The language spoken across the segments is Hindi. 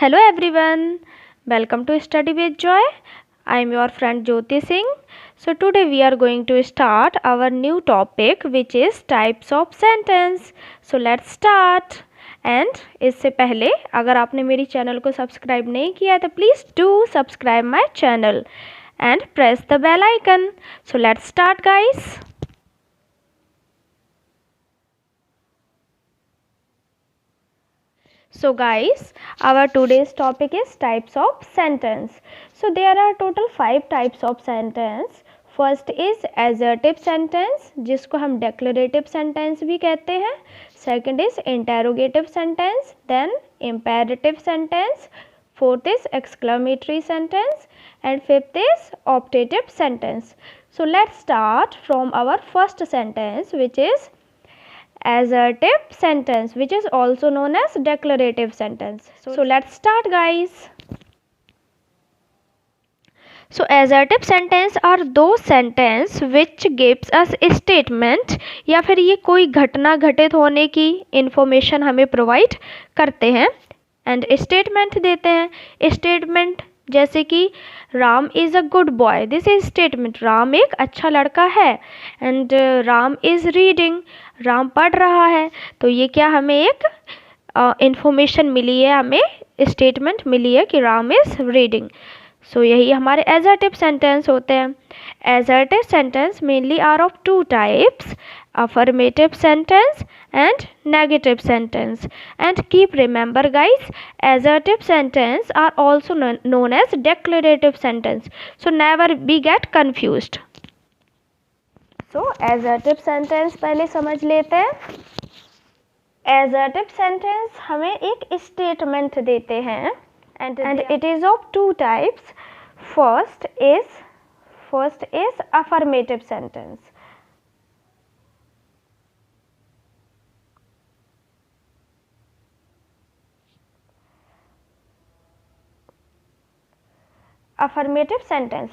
Hello everyone, welcome to Study with Joy. I am your friend Jyoti Singh. So today we are going to start our new topic which is types of sentence. So let's start. And इससे पहले अगर आपने मेरी चैनल को सब्सक्राइब नहीं किया तो please do subscribe my channel and press the bell icon. So let's start guys. So guys, our today's topic is types of sentence. So there are total 5 types of sentence. First is assertive sentence जिसको हम declarative sentence भी कहते हैं. Second is interrogative sentence, then imperative sentence. Fourth is exclamatory sentence and fifth is optative sentence. So let's start from our first sentence which is assertive sentence, which is also known as declarative sentence. So let's start guys. So assertive sentence are those sentence which gives us a statement या फिर ये कोई घटना घटित होने की information हमें provide करते हैं and statement देते हैं. Statement जैसे कि Ram is a good boy, this is statement, Ram एक अच्छा लड़का है. And Ram is reading, Ram पढ़ रहा है. तो ये क्या हमें एक इंफॉर्मेशन मिली है, हमें स्टेटमेंट मिली है कि राम इज़ रीडिंग. सो यही हमारे एजर्टिव सेंटेंस होते हैं. Assertive sentence mainly are of two types, affirmative sentence and negative sentence. And keep remember guys, assertive sentence are also known as declarative sentence, so never be get confused. So assertive sentence पहले समझ लेते हैं. assertive sentence हमें एक statement देते हैं and it is of two types. First is affirmative sentence. Affirmative sentence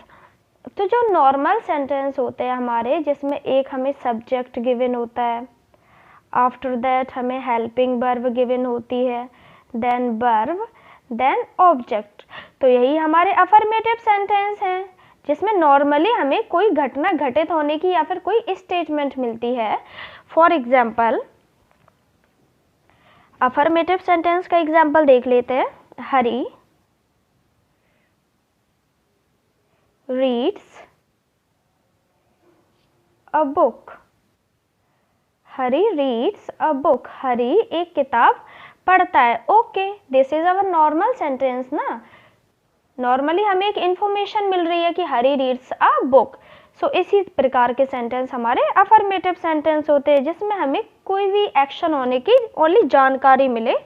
तो जो नॉर्मल सेंटेंस होते हैं हमारे, जिसमें एक हमें सब्जेक्ट गिवन होता है, आफ्टर दैट हमें हेल्पिंग वर्ब गिवन होती है, देन वर्ब, देन ऑब्जेक्ट. तो यही हमारे अफर्मेटिव सेंटेंस हैं जिसमें नॉर्मली हमें कोई घटना घटित होने की या फिर कोई स्टेटमेंट मिलती है. फॉर एग्जाम्पल अफर्मेटिव सेंटेंस का एग्जाम्पल देख लेते हैं. हरी reads a book. Hari reads a book. हरी एक किताब पढ़ता है. Okay, this is our normal sentence ना. नॉर्मली हमें एक इंफॉर्मेशन मिल रही है कि हरी रीड्स अ बुक. सो इसी प्रकार के सेंटेंस हमारे अफर्मेटिव सेंटेंस होते हैं जिसमें हमें कोई भी एक्शन होने की ओनली जानकारी मिले.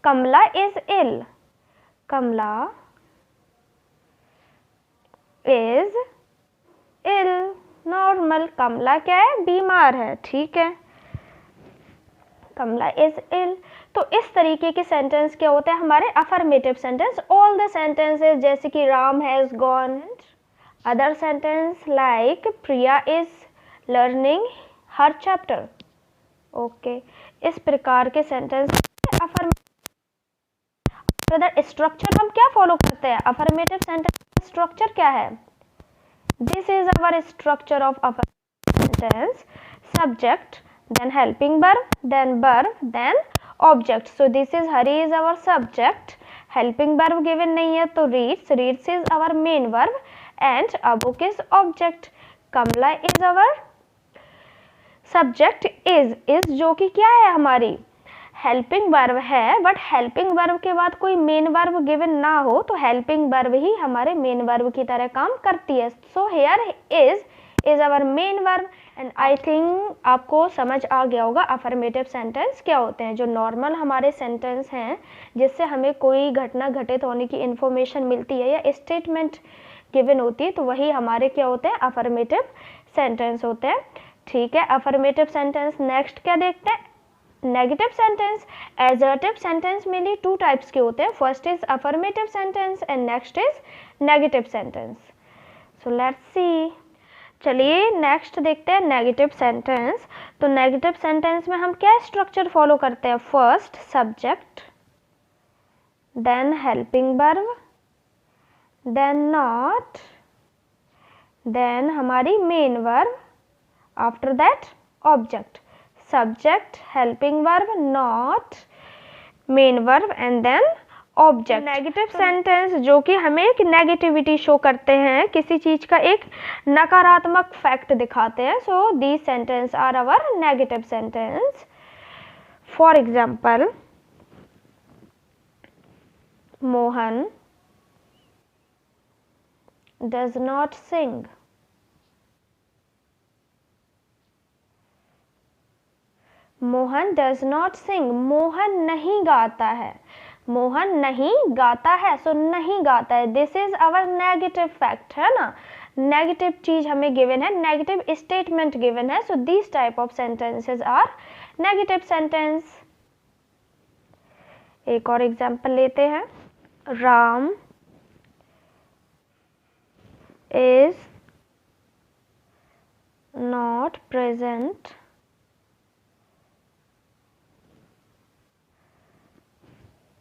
Kamala is ill. Kamala is ill. Normal. Kamala क्या है? बीमार है. ठीक है, कमला इज इल. तो इस तरीके के सेंटेंस क्या होते हैं हमारे affirmative sentence. All the sentences जैसे कि Ram has gone. Other sentence like Priya is learning her chapter. Okay, इस प्रकार के सेंटेंस अफर्मेटिव. स्ट्रक्चर हम क्या फॉलो करते हैं? अफर्मेटिव सेंटेंस स्ट्रक्चर क्या है? This is our structure of affirmative sentence. Subject, then helping verb, then object. So this is Hari is our subject. Helping verb given नहीं है तो reads is our main verb and a book is object. Kamla is our subject. is जो कि क्या है हमारी हेल्पिंग वर्ब है, बट हेल्पिंग वर्ब के बाद कोई मेन वर्ब गिवन ना हो तो हेल्पिंग वर्ब ही हमारे मेन वर्ब की तरह काम करती है. So here is our main verb. And I think आपको समझ आ गया होगा अफर्मेटिव सेंटेंस क्या होते हैं. जो नॉर्मल हमारे सेंटेंस हैं जिससे हमें कोई घटना घटित होने की इंफॉर्मेशन मिलती है या स्टेटमेंट गिवन होती है, तो वही हमारे क्या होते हैं? अफर्मेटिव सेंटेंस होते हैं. ठीक है, अफर्मेटिव सेंटेंस. नेक्स्ट क्या देखते हैं? Negative sentence. Assertive sentence mainly to types के होते हैं. First is affirmative sentence and next is negative sentence. So let's see. चलिए नेक्स्ट देखते हैं नेगेटिव सेंटेंस. तो नेगेटिव सेंटेंस में हम क्या स्ट्रक्चर फॉलो करते हैं? First subject, then helping verb, then not, then हमारी main verb, after that object, subject, helping verb, not, main verb and then object. Negative sentence जो कि हमें एक नेगेटिविटी शो करते हैं, किसी चीज का एक नकारात्मक फैक्ट दिखाते हैं, so these sentence are our negative sentence. For example, Mohan does not sing, Mohan does not sing, Mohan नहीं गाता है, मोहन नहीं गाता है, सो नहीं गाता है, this is our negative fact, है ना, नेगेटिव चीज हमें गिवन है, नेगेटिव स्टेटमेंट गिवन है, so this type of sentences are negative sentence. एक और एग्जांपल लेते हैं, Ram is not present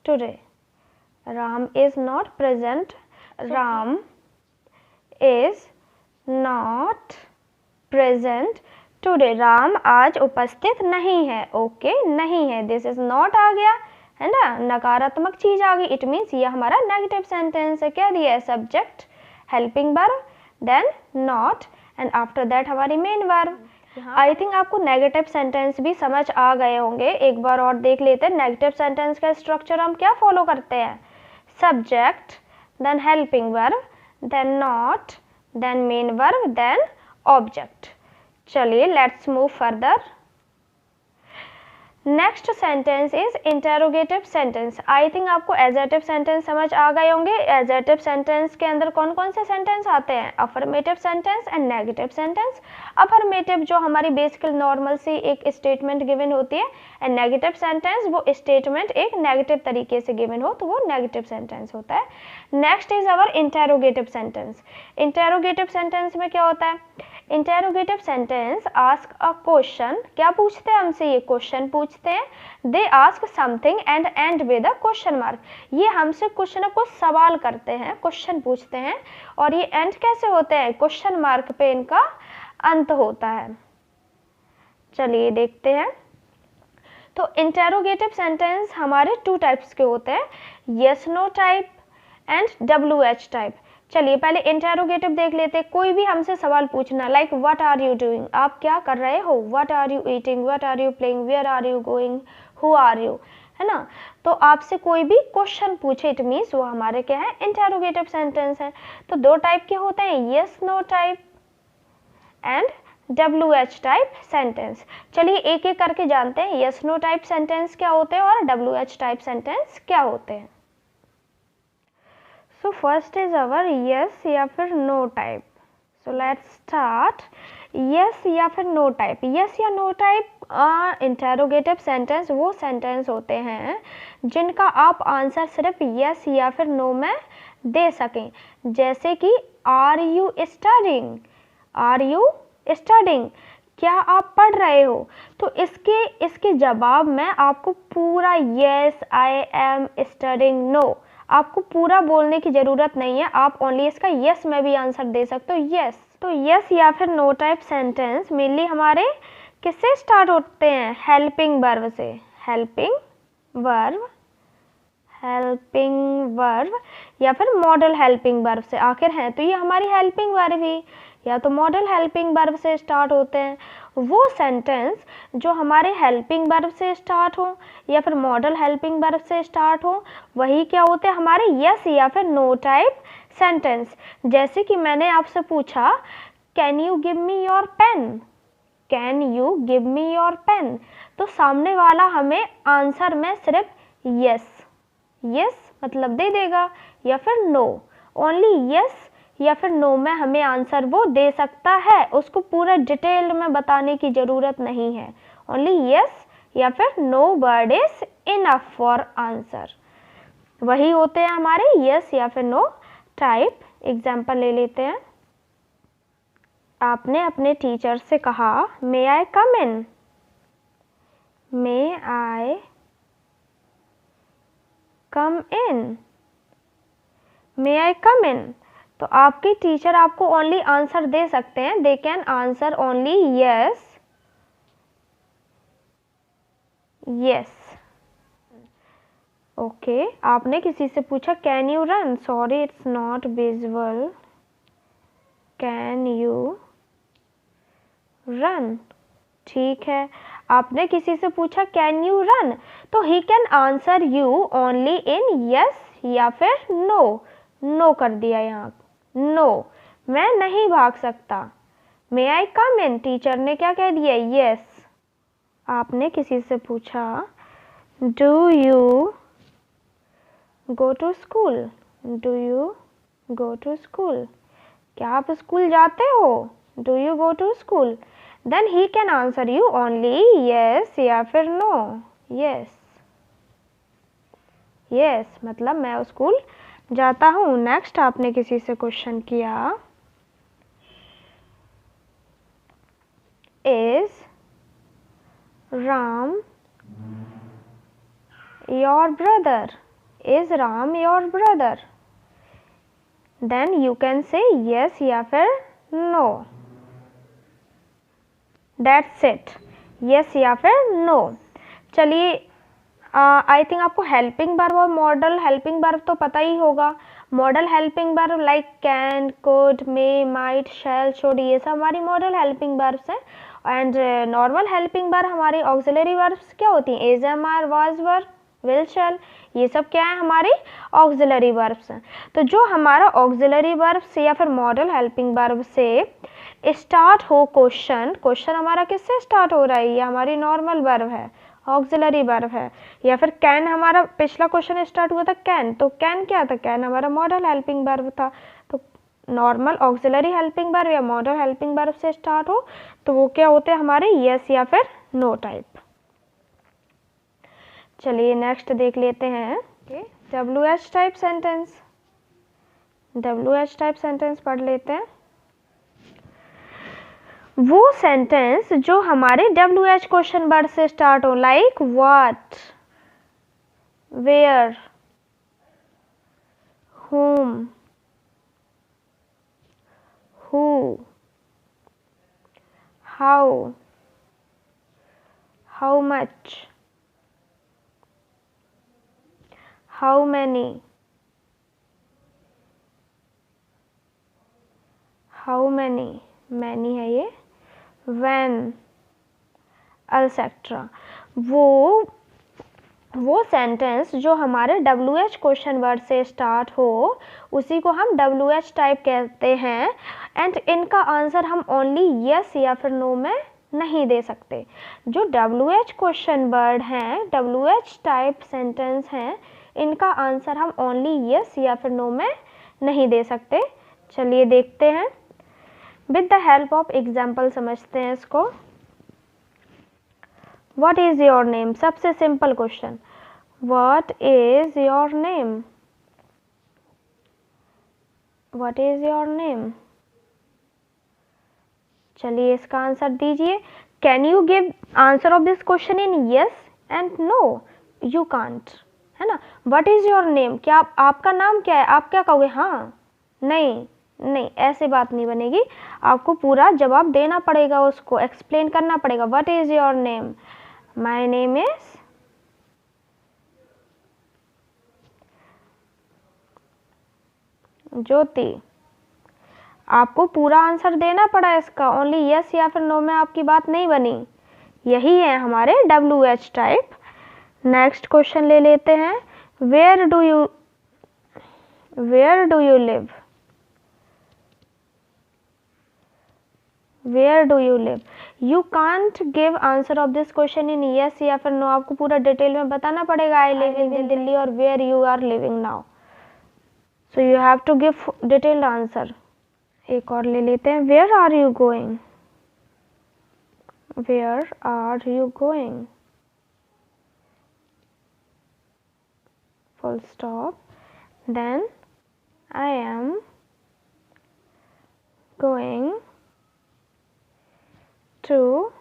today, Ram is not present, Ram is not present today, Ram आज उपस्थित नहीं है, ओके नहीं है, दिस इज नॉट आ गया है ना, नकारात्मक चीज आ गई, इट मीन्स ये हमारा नेगेटिव सेंटेंस है। क्या दिया है, subject, helping verb, then not and after that हमारी मेन वर्ब। आई थिंक आपको नेगेटिव सेंटेंस भी समझ आ गए होंगे, एक बार और देख लेते हैं। नेगेटिव सेंटेंस का स्ट्रक्चर हम क्या फॉलो करते हैं, subject, then helping verb, then not, then main verb, then object. चलिए let's move further. Next sentence is interrogative sentence. I think आपको एजर्टिव सेंटेंस समझ आ गए होंगे। एजर्टिव सेंटेंस के अंदर कौन कौन से सेंटेंस आते हैं, affirmative sentence and negative sentence. Affirmative जो हमारी बेसिकल नॉर्मल सी एक स्टेटमेंट गिवन होती है, एंड नेगेटिव सेंटेंस वो स्टेटमेंट एक नेगेटिव तरीके से गिवन हो तो वो नेगेटिव सेंटेंस होता है। Next is our interrogative sentence. Interrogative sentence में क्या होता है, interrogative sentence ask a question, क्या पूछते हैं हमसे, ये क्वेश्चन पूछते हैं, they ask something and and with a question mark, ये हमसे कुछ न कुछ सवाल करते हैं, क्वेश्चन पूछते हैं, और ये एंड कैसे होते हैं, क्वेश्चन मार्क पे इनका अंत होता है। चलिए देखते हैं। तो इंटेरोगेटिव सेंटेंस हमारे टू टाइप्स के होते हैं, yes no type and WH type. चलिए पहले इंटेरोगेटिव देख लेते हैं। कोई भी हमसे सवाल पूछना, like what are you doing, आप क्या कर रहे हो, what are you eating, what are you playing, where are you going, who are you, है ना। तो आपसे कोई भी क्वेश्चन पूछे, इट मीन्स वो हमारे क्या है, इंटेरोगेटिव सेंटेंस है। तो दो टाइप के होते हैं, yes no type and WH type sentence. चलिए एक एक करके जानते हैं यस नो टाइप सेंटेंस क्या होते हैं और WH टाइप सेंटेंस क्या होते हैं। So first is our yes या फिर no type. So let's start. Yes या फिर नो टाइप, यस या नो टाइप इंटेरोगेटिव सेंटेंस वो सेंटेंस होते हैं जिनका आप आंसर सिर्फ यस या फिर नो में दे सकें। जैसे कि are you studying, are you studying, क्या आप पढ़ रहे हो। तो इसके जवाब में आपको पूरा yes I am studying no, आपको पूरा बोलने की ज़रूरत नहीं है, आप ओनली इसका यस में भी आंसर दे सकते हो, यस। तो यस या फिर नो टाइप सेंटेंस मेनली हमारे किससे स्टार्ट होते हैं, हेल्पिंग वर्ब से, हेल्पिंग वर्ब, हेल्पिंग वर्ब या फिर मॉडल हेल्पिंग वर्ब से आखिर हैं। तो ये हमारी हेल्पिंग वर्ब ही या तो मॉडल हेल्पिंग वर्ब से स्टार्ट होते हैं। वो सेंटेंस जो हमारे हेल्पिंग वर्ब से स्टार्ट हो या फिर मॉडल हेल्पिंग वर्ब से स्टार्ट हो, वही क्या होते हैं, हमारे यस या फिर नो टाइप सेंटेंस। जैसे कि मैंने आपसे पूछा, can you give me your pen, can you give me your pen, तो सामने वाला हमें आंसर में सिर्फ यस, यस मतलब दे देगा, या फिर नो, ओनली यस या फिर नो में हमें आंसर वो दे सकता है, उसको पूरा डिटेल में बताने की ज़रूरत नहीं है, ओनली यस या फिर no word is enough for answer. वही होते हैं हमारे यस या फिर नो टाइप। एग्जाम्पल ले लेते हैं। आपने अपने टीचर से कहा, मे आई कम इन, मे आई कम इन, मे आई कम इन। तो आपकी टीचर आपको ओनली आंसर दे सकते हैं, they can answer only yes, yes. Okay, आपने किसी से पूछा can you run, sorry it's not visual, can you run, ठीक है। आपने किसी से पूछा कैन यू रन, तो ही can answer you only in yes या फिर नो, नो कर दिया यहाँ, नो, मैं नहीं भाग सकता। मे आई कम इन, टीचर ने क्या कह दिया, यस। आपने किसी से पूछा do you go to school, do you go to school, क्या आप स्कूल जाते हो, do you go to school, then he can answer you only yes या फिर नो, यस, यस मतलब मैं स्कूल जाता हूँ। नेक्स्ट आपने किसी से क्वेश्चन किया is Ram your brother, is Ram your brother, then you can say yes या फिर नो, दैट्स इट, यस या फिर नो। चलिए आई थिंक आपको हेल्पिंग वर्ब और मॉडल हेल्पिंग वर्ब तो पता ही होगा। Modal helping verb like can, could, may, might, shall, should, ये सब हमारी मॉडल हेल्पिंग वर्ब्स हैं। एंड नॉर्मल हेल्पिंग वर्ब हमारी ऑक्सिलरी वर्ब्स क्या होती हैं, is, am, are, was, were, will, shall, ये सब क्या है हमारी ऑक्सिलरी वर्ब्स हैं। तो जो हमारा ऑक्सिलरी वर्ब्स या फिर मॉडल हेल्पिंग वर्ब से स्टार्ट हो क्वेश्चन, क्वेश्चन हमारा किससे स्टार्ट हो रहा है, ये हमारी नॉर्मल वर्ब है, ऑक्सिलरी वर्ब है। या फिर कैन, हमारा पिछला क्वेश्चन स्टार्ट हुआ था कैन, तो कैन क्या था, कैन हमारा मॉडल हेल्पिंग वर्ब था। तो नॉर्मल ऑक्सिलरी हेल्पिंग वर्ब या मॉडल हेल्पिंग वर्ब से स्टार्ट हो तो वो क्या होते हैं हमारे यस या फिर नो टाइप। चलिए नेक्स्ट देख लेते हैं WH type sentence. WH type sentence पढ़ लेते हैं। वो सेंटेंस जो हमारे WH क्वेश्चन वर्ड से स्टार्ट हो, like what, where, whom, who, how much, how many, many है ये, when, etc। वो सेंटेंस जो हमारे WH क्वेश्चन वर्ड से स्टार्ट हो उसी को हम WH टाइप कहते हैं। एंड इनका आंसर हम ओनली यस या फिर नो में नहीं दे सकते। जो WH क्वेश्चन वर्ड हैं, WH टाइप सेंटेंस हैं, इनका आंसर हम ओनली यस या फिर नो में नहीं दे सकते। चलिए देखते हैं, with the help of example समझते हैं इसको। What is your name? सबसे simple question, What is your name? What is your name? चलिए इसका आंसर दीजिए। Can you give answer of this question in yes and no? You can't, है ना। What is your name? क्या आपका नाम क्या है, आप क्या कहोगे, हाँ, नहीं, नहीं, ऐसे बात नहीं बनेगी। आपको पूरा जवाब देना पड़ेगा, उसको एक्सप्लेन करना पड़ेगा। What is your name? My name is ज्योति। आपको पूरा आंसर देना पड़ा इसका, ओनली यस या फिर नो में आपकी बात नहीं बनी। यही है हमारे WH टाइप। नेक्स्ट क्वेश्चन ले लेते हैं, where do you live, where do you live. You can't give answer of this question in yes या फिर नो, आपको पूरा डिटेल में बताना पड़ेगा। आई लिव इन दिल्ली और where you are living now, so you have to give detailed answer. एक और ले लेते हैं, where are you going, where are you going, full stop, then I am going to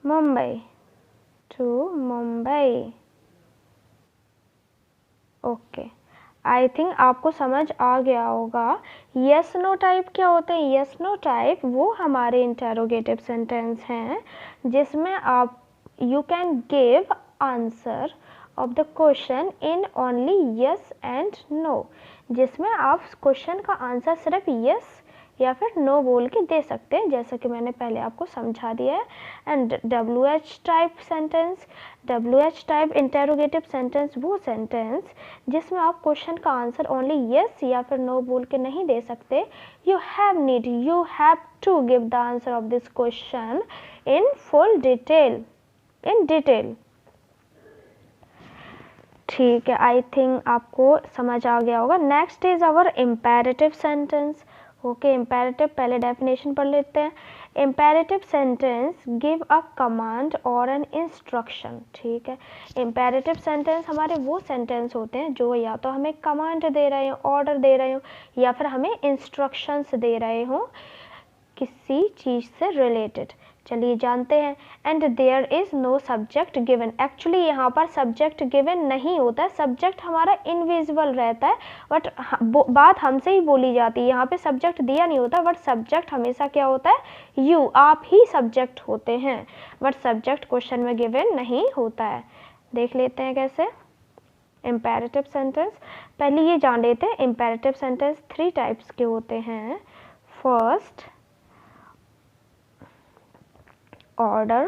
Mumbai, to Mumbai। Okay, I think आपको समझ आ गया होगा। यस नो टाइप क्या होते हैं? यस नो टाइप वो हमारे इंटेरोगेटिव सेंटेंस हैं जिसमें आप you can give answer of the question in only yes and no, जिसमें आप क्वेश्चन का आंसर सिर्फ यस या फिर नो बोल के दे सकते हैं, जैसा कि मैंने पहले आपको समझा दिया है। And WH type sentence, WH type interrogative sentence वो सेंटेंस जिसमें आप क्वेश्चन का आंसर ओनली यस या फिर नो बोल के नहीं दे सकते। You have to give the answer of this question in full detail, in detail. ठीक है, आई थिंक आपको समझ आ गया होगा। Next is our imperative sentence. Okay, imperative पहले डेफिनेशन पढ़ लेते हैं। Imperative sentence give a command और एन इंस्ट्रक्शन। ठीक है, इम्पेरेटिव सेंटेंस हमारे वो सेंटेंस होते हैं जो या तो हमें कमांड दे रहे हो, ऑर्डर दे रहे हो, या फिर हमें इंस्ट्रक्शंस दे रहे हो किसी चीज़ से रिलेटेड। चलिए जानते हैं। And there is no subject given. Actually यहाँ पर सब्जेक्ट गिवन नहीं होता है, सब्जेक्ट हमारा इनविजिबल रहता है, बट बात हमसे ही बोली जाती है। यहाँ पे सब्जेक्ट दिया नहीं होता, बट सब्जेक्ट हमेशा क्या होता है? यू, आप ही सब्जेक्ट होते हैं, बट सब्जेक्ट क्वेश्चन में गिवन नहीं होता है। देख लेते हैं कैसे। इम्पेरेटिव सेंटेंस पहले ये जान लेते हैं। इम्पेरेटिव सेंटेंस 3 टाइप्स के होते हैं। First, order,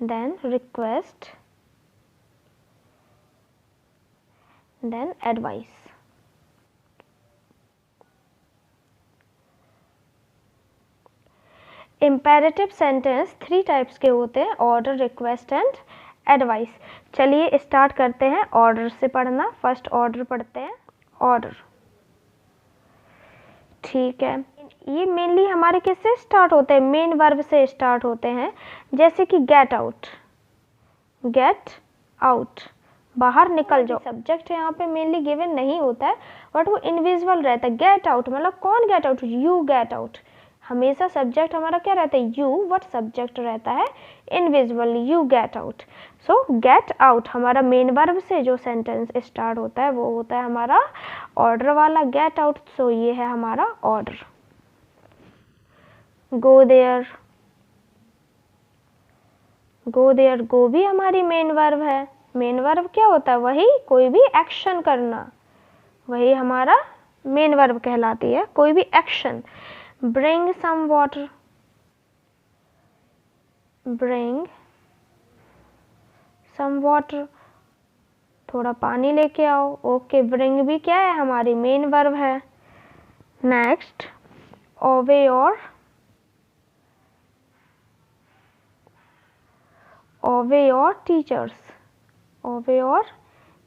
then request, then advice. Imperative sentence 3 types के होते हैं, ऑर्डर, रिक्वेस्ट एंड एडवाइस। चलिए स्टार्ट करते हैं ऑर्डर से पढ़ना। फर्स्ट ऑर्डर पढ़ते हैं, ऑर्डर। ठीक है, ये मेनली हमारे किससे स्टार्ट होते हैं? मेन वर्ब से स्टार्ट होते हैं, जैसे कि गेट आउट, गेट आउट, बाहर निकल जाओ। सब्जेक्ट यहाँ पे मेनली गिवन नहीं होता है, बट वो इनविजिबल रहता है। गेट आउट मतलब कौन get out? You get out. हमेशा सब्जेक्ट हमारा क्या रहता है? यू, बट सब्जेक्ट रहता है invisible, you get out. So get out हमारा मेन वर्ब से जो सेंटेंस स्टार्ट होता है वो होता है हमारा ऑर्डर वाला, गेट आउट। सो ये है हमारा order. Go there, go there, go भी हमारी मेन वर्ब है। मेन वर्ब क्या होता है? वही कोई भी एक्शन करना, वही हमारा मेन वर्ब कहलाती है, कोई भी action. Bring some water, bring some water, थोड़ा पानी लेके आओ। ओके, ब्रिंग भी क्या है? हमारी मेन वर्ब है। नेक्स्ट, ओबे योर, ओबे योर टीचर्स, ओबे योर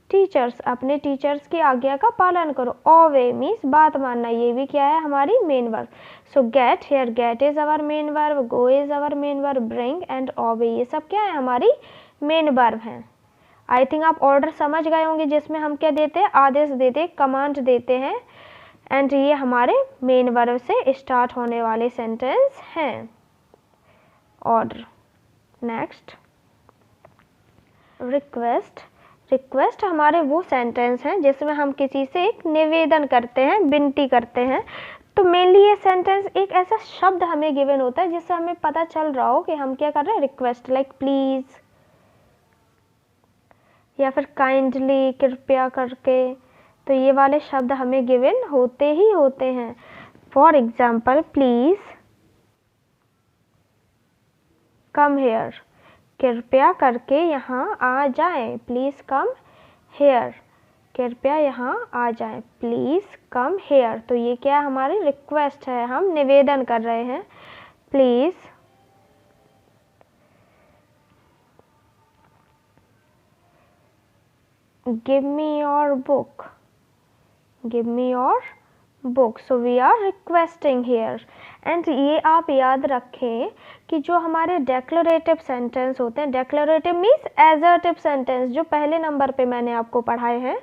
टीचर्स, अपने टीचर्स की आज्ञा का पालन करो। ओबे मीन्स बात मानना, ये भी क्या है? हमारी main verb. So get, here get is our main verb, go is our main verb, bring and obey ये सब क्या है? हमारी मेन वर्ब हैं। आई थिंक आप ऑर्डर समझ गए होंगे, जिसमें हम क्या देते हैं? आदेश देते हैं, कमांड देते हैं। एंड ये हमारे मेन वर्ब से स्टार्ट होने वाले सेंटेंस हैं, ऑर्डर। Next, request. रिक्वेस्ट हमारे वो सेंटेंस हैं जिसमें हम किसी से एक निवेदन करते हैं, विनती करते हैं। तो मेनली ये सेंटेंस एक ऐसा शब्द हमें गिवन होता है जिससे हमें पता चल रहा हो कि हम क्या कर रहे हैं? रिक्वेस्ट, लाइक प्लीज या फिर काइंडली, कृपया करके। तो ये वाले शब्द हमें गिवन होते ही होते हैं। For example, please come here, कृपया करके यहाँ आ जाएं। प्लीज कम हेयर, कृपया यहाँ आ जाएं। प्लीज कम हेयर, तो ये क्या हमारी रिक्वेस्ट है, हम निवेदन कर रहे हैं। Please give me your book, give me your book. So we are requesting here. And ये आप याद रखें कि जो हमारे डेक्लरेटिव सेंटेंस होते हैं, डेक्लरेटिव मीन्स एजर्टिव सेंटेंस, जो पहले नंबर पे मैंने आपको पढ़ाए हैं,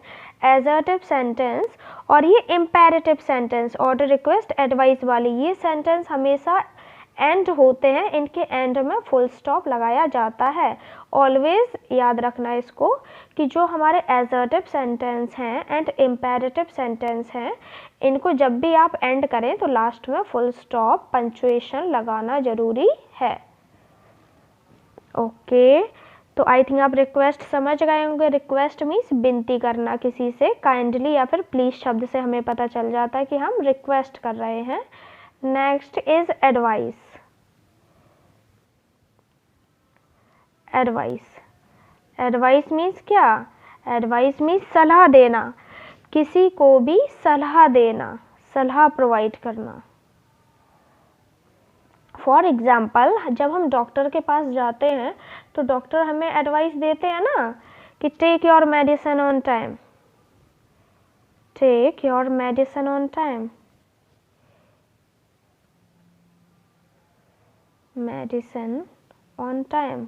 एजर्टिव सेंटेंस, और ये imperative sentence, order, request, advice वाली, ये सेंटेंस हमेशा एंड होते हैं, इनके एंड में फुल स्टॉप लगाया जाता है। ऑलवेज याद रखना इसको कि जो हमारे एसर्टिव सेंटेंस हैं एंड इम्पेरेटिव सेंटेंस हैं, इनको जब भी आप एंड करें तो लास्ट में फुल स्टॉप पंक्चुएशन लगाना ज़रूरी है। ओके, तो आई थिंक आप रिक्वेस्ट समझ गए होंगे। रिक्वेस्ट मीन्स विनती करना किसी से, काइंडली या फिर प्लीज़ शब्द से हमें पता चल जाता है कि हम रिक्वेस्ट कर रहे हैं। Next is advice. Advice, advice means क्या? एडवाइस मीन्स सलाह देना, किसी को भी सलाह देना, सलाह प्रोवाइड करना। फॉर एग्ज़ाम्पल, जब हम डॉक्टर के पास जाते हैं तो डॉक्टर हमें एडवाइस देते हैं ना कि take your medicine on time, take your medicine on time, medicine on time,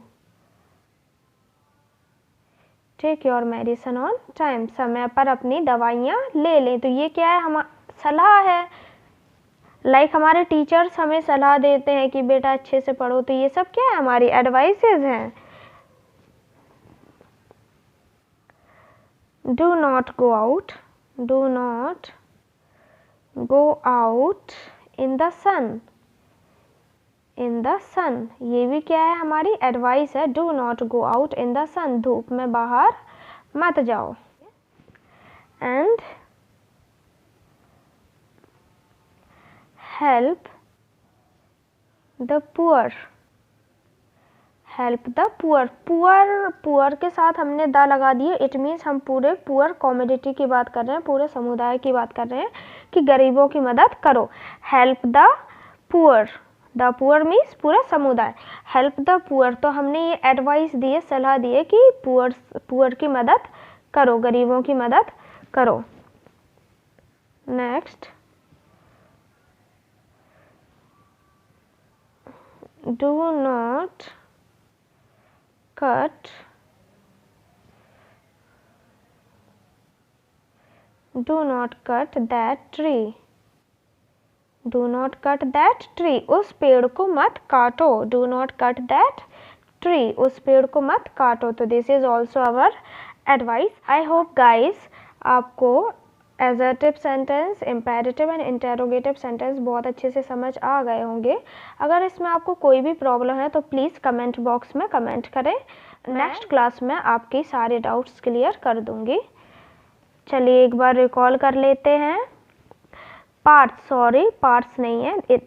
take your medicine on time, समय पर अपनी दवाइयाँ ले लें। तो ये क्या है? हम सलाह है। लाइक हमारे टीचर्स हमें सलाह देते हैं कि बेटा अच्छे से पढ़ो, तो ये सब क्या है? हमारी एडवाइसेज हैं। Do not go out, do not go out in the sun, in the sun, ये भी क्या है? हमारी एडवाइस है। Do not go out in the sun, धूप में बाहर मत जाओ। And help the poor, help the poor, poor, poor के साथ हमने द लगा दिए। इट मीन्स हम पूरे पुअर कम्युनिटी की बात कर रहे हैं, पूरे समुदाय की बात कर रहे हैं कि गरीबों की मदद करो। Help the poor, the poor means पूरा समुदाय। हेल्प द पुअर, तो हमने ये एडवाइस दिए, सलाह दिए कि पुअर की मदद करो, गरीबों की मदद करो। Next, do not cut, do not cut that tree, do not cut that tree, उस पेड़ को मत काटो। Do not cut that tree, उस पेड़ को मत काटो। तो this is also our advice. I hope guys आपको assertive sentence, imperative and interrogative sentence बहुत अच्छे से समझ आ गए होंगे। अगर इसमें आपको कोई भी प्रॉब्लम है तो प्लीज़ कमेंट बॉक्स में कमेंट करें। नेक्स्ट क्लास में आपके सारे डाउट्स क्लियर कर दूंगी। चलिए एक बार रिकॉल कर लेते हैं। पार्ट्स, सॉरी पार्ट्स नहीं है,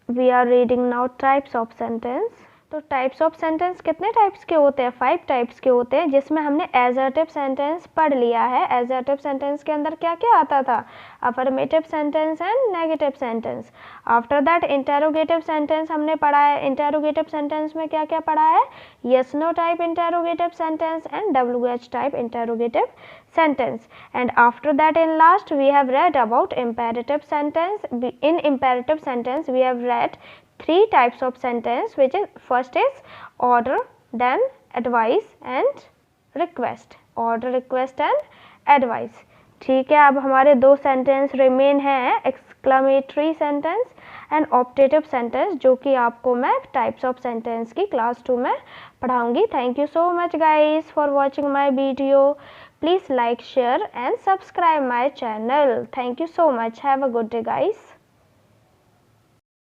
we are reading now types of sentence. तो टाइप्स ऑफ सेंटेंस कितने टाइप्स के होते हैं? 5 टाइप्स के होते हैं, जिसमें हमने एसर्टिव सेंटेंस पढ़ लिया है। एसर्टिव सेंटेंस के अंदर क्या क्या आता था? Affirmative sentence and negative sentence. After that interrogative sentence हमने पढ़ा है। इंटेरोगेटिव सेंटेंस में क्या क्या पढ़ा है? Yes no type interrogative sentence and WH type interrogative sentence. And after that in last we have read about imperative sentence. In imperative sentence we have read 3 types of sentence, which is first is order, then advice and request. Order, request and advice. ठीक है, अब हमारे 2 सेंटेंस रिमेन हैं, exclamatory sentence and optative sentence, जो कि आपको मैं टाइप्स ऑफ सेंटेंस की क्लास 2 में पढ़ाऊंगी। Thank you so much guys for watching my video. Please like, share and subscribe my channel. Thank you so much. Have a good day guys.